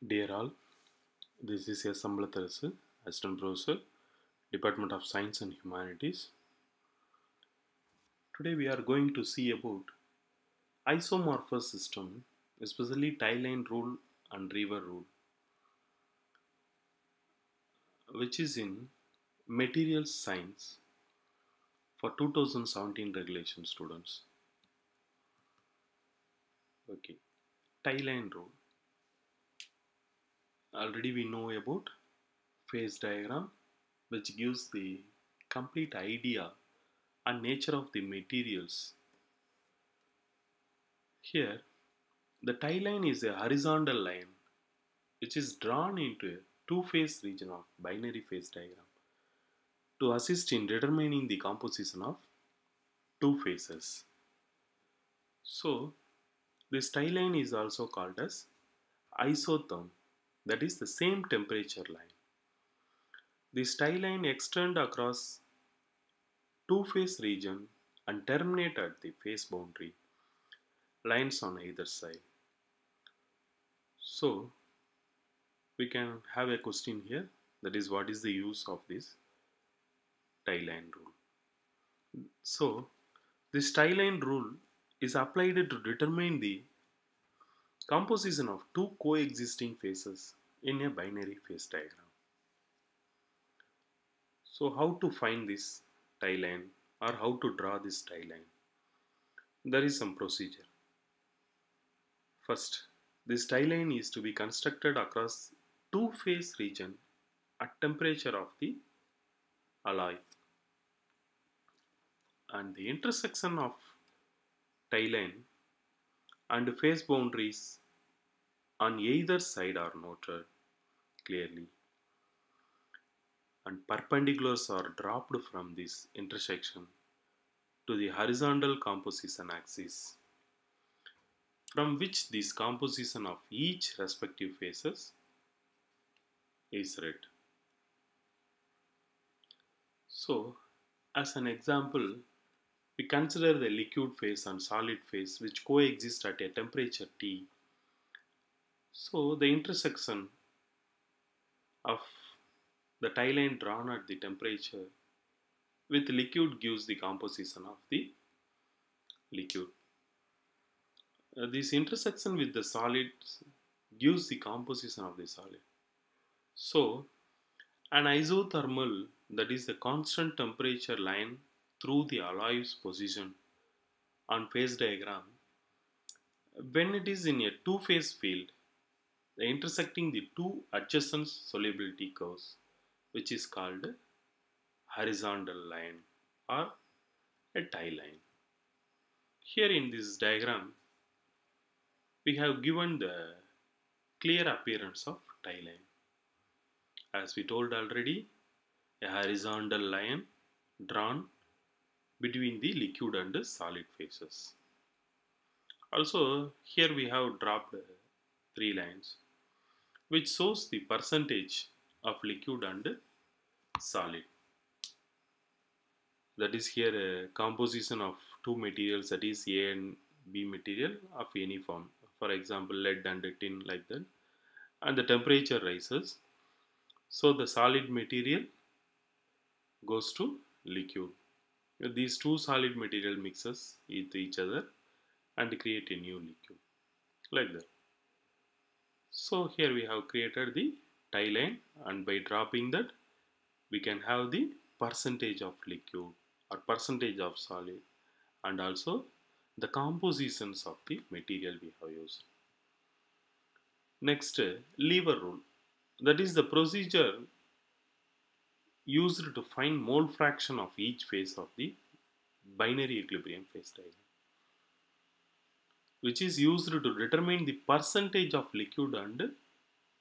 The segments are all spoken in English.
Dear all, this is S. Ambalatharasu, Assistant Professor, Department of Science and Humanities. Today we are going to see about isomorphous system, especially tie-line rule and river rule, which is in materials science for 2017 regulation students. Okay, tie-line rule. Already we know about phase diagram, which gives the complete idea and nature of the materials. Here, the tie line is a horizontal line which is drawn into a two-phase region of binary phase diagram to assist in determining the composition of two phases. So, this tie line is also called as isotherm, that is the same temperature line. This tie line extends across two-phase region and terminate at the phase boundary lines on either side. So, we can have a question here, that is, what is the use of this tie line rule? So, this tie line rule is applied to determine the composition of two coexisting phases in a binary phase diagram. So, how to find this tie line or how to draw this tie line? There is some procedure. First, this tie line is to be constructed across two phase region at temperature of the alloy, and the intersection of tie line and phase boundaries on either side are noted clearly, and perpendiculars are dropped from this intersection to the horizontal composition axis, from which this composition of each respective phases is read. So, as an example, we consider the liquid phase and solid phase which coexist at a temperature T. So, the intersection of the tie line drawn at the temperature with liquid gives the composition of the liquid. This intersection with the solid gives the composition of the solid. So, an isothermal, that is the constant temperature line through the alloy's position on phase diagram, when it is in a two-phase field, the intersecting the two adjacent solubility curves, which is called horizontal line or a tie line. Here in this diagram, we have given the clear appearance of tie line. As we told already, a horizontal line drawn between the liquid and the solid phases. Also, here we have dropped three lines which shows the percentage of liquid and solid. That is here a composition of two materials, that is A and B material of any form. For example, lead and tin, like that. And the temperature rises. So the solid material goes to liquid. These two solid material mixes with each other and create a new liquid, like that. So here we have created the tie line, and by dropping that we can have the percentage of liquid or percentage of solid, and also the compositions of the material we have used. Next, lever rule, that is the procedure used to find mole fraction of each phase of the binary equilibrium phase diagram, which is used to determine the percentage of liquid and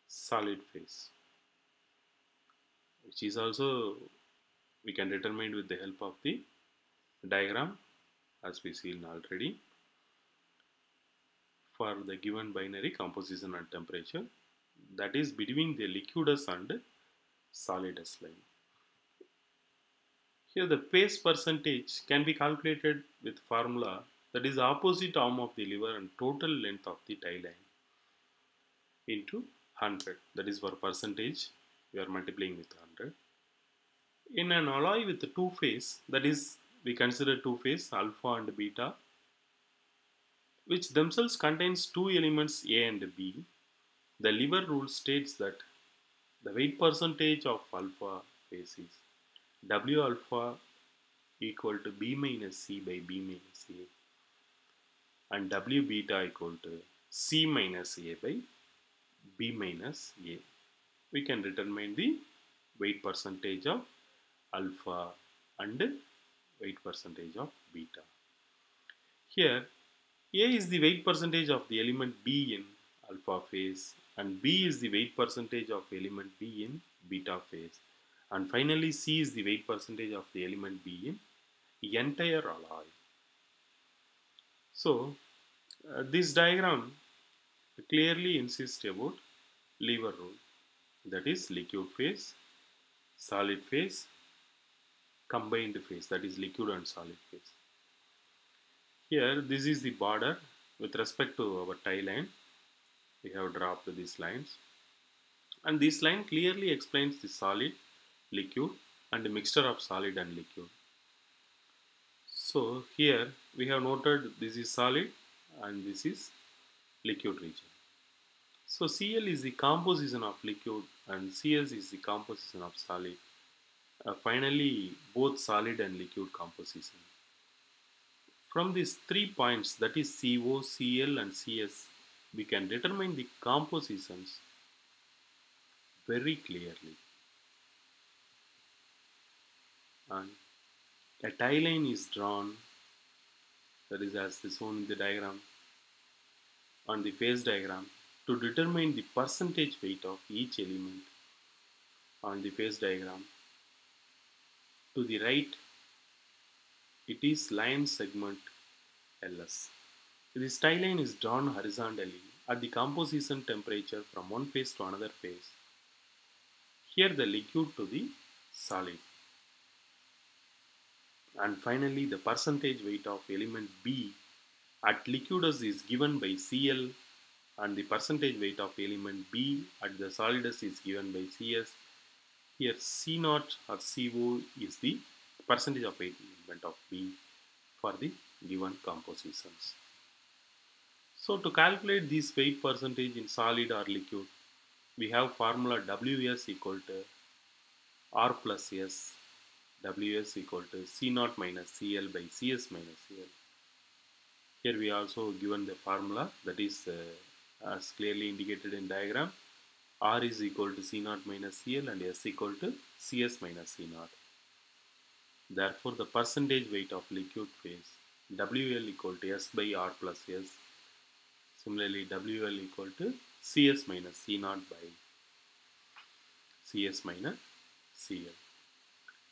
solid phase, which is also we can determine with the help of the diagram as we seen already for the given binary composition and temperature, that is between the liquidus and solidus line. Here the phase percentage can be calculated with formula, that is opposite arm of the lever and total length of the tie line into 100. That is for percentage. We are multiplying with 100. In an alloy with two phase, that is, we consider two phase alpha and beta, which themselves contains two elements A and B. The Lever rule states that the weight percentage of alpha phase is W alpha equal to B minus C by B minus A, and W beta equal to C minus A by B minus A. We can determine the weight percentage of alpha and weight percentage of beta. Here, A is the weight percentage of the element B in alpha phase, and B is the weight percentage of element B in beta phase, and finally C is the weight percentage of the element B in the entire alloy. So, this diagram clearly insists about Lever rule, that is liquid phase, solid phase, combined phase, that is liquid and solid phase. Here, this is the border with respect to our tie line. We have dropped these lines, and this line clearly explains the solid, liquid, and the mixture of solid and liquid. So here we have noted this is solid and this is liquid region. So Cl is the composition of liquid and Cs is the composition of solid. Finally, both solid and liquid composition. From these 3 points, that is CO, Cl, and Cs, we can determine the compositions very clearly. And a tie line is drawn, that is as shown in the diagram, on the phase diagram, to determine the percentage weight of each element on the phase diagram. To the right, it is line segment LS. This tie line is drawn horizontally at the composition temperature from one phase to another phase. Here the liquid to the solid. And finally, the percentage weight of element B at liquidus is given by Cl, and the percentage weight of element B at the solidus is given by Cs. Here C0 or CO is the percentage of weight element of B for the given compositions. So to calculate this weight percentage in solid or liquid, we have formula Ws equal to R plus S, Ws equal to C0 minus Cl by Cs minus Cl. Here we also given the formula, that is as clearly indicated in diagram. R is equal to C0 minus Cl and S equal to Cs minus C0. Therefore, the percentage weight of liquid phase WL equal to S by R plus S. Similarly, WL equal to Cs minus C0 by Cs minus Cl.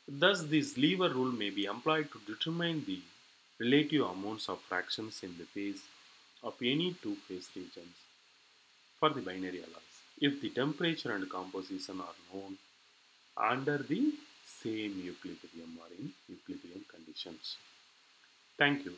Thus, this lever rule may be employed to determine the relative amounts of fractions in the phase of any two phase regions for the binary alloys if the temperature and composition are known under the same equilibrium or in equilibrium conditions. Thank you.